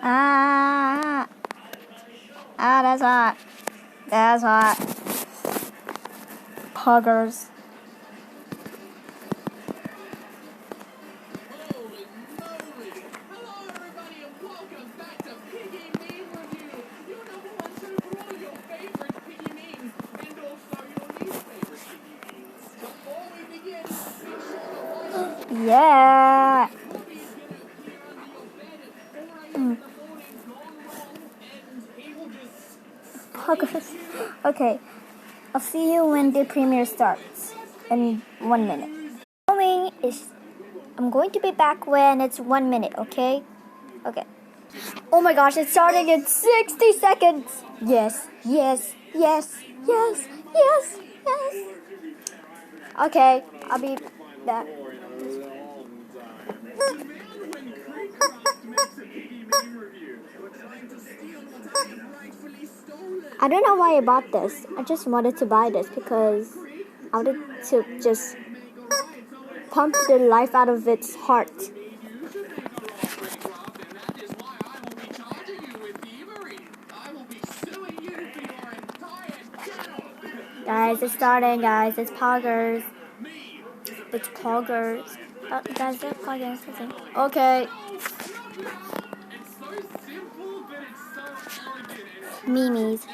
Ah, that's hot. That's hot. Poggers. Yeah. Poggers. Okay. I'll see you when the premiere starts in 1 minute. I'm going to be back when it's 1 minute, okay? Okay. Oh my gosh, it's starting in 60 seconds. Yes. Okay, I'll be back. I don't know why I bought this. I just wanted to buy this because I wanted to just pump the life out of its heart. Guys, it's starting, guys. It's Poggers. It's Poggers. Oh, guys, they're Poggers. Okay. Memes.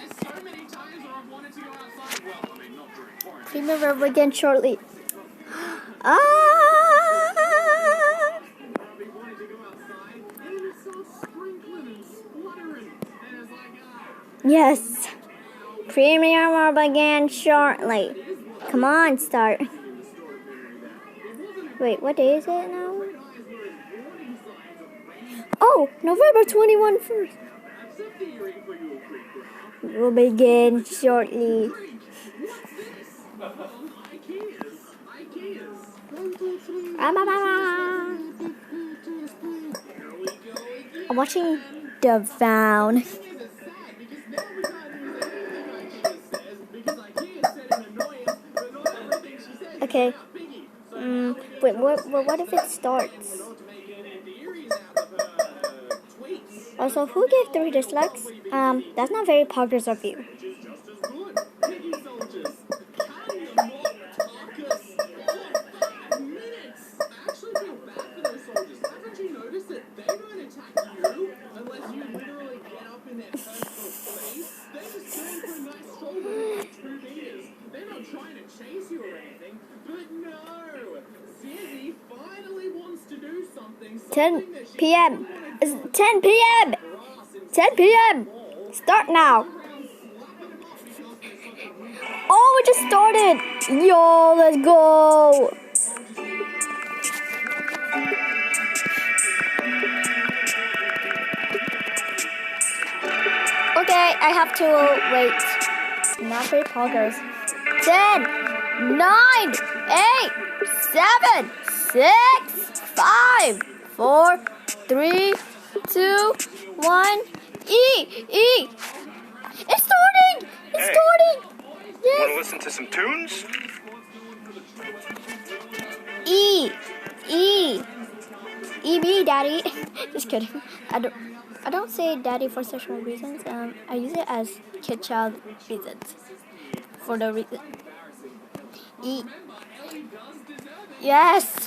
Premiere will begin shortly. Yes. Premiere will begin shortly. Come on, start. Wait, what day is it now? Oh, November 21 first. Will begin shortly. I'm watching The Vow. Okay. Wait, what if it starts? Also, who gave 3 dislikes? That's not very Poggers of you. Trying to chase you or anything, but no. Sizzy finally wants to do something. 10 p.m. It's 10 p.m. 10 p.m. Start now. Oh, it just started. Yo, let's go. Okay, I have to wait. Not very Poggers. 10, 9, 8, 7, 6, 5, 4, 3, 2, 1. E. It's starting. It's starting. Yes. Want to listen to some tunes? E.B. Daddy. Just kidding. I don't say daddy for sexual reasons. I use it as kid-child reasons. For the reason. E. Yes.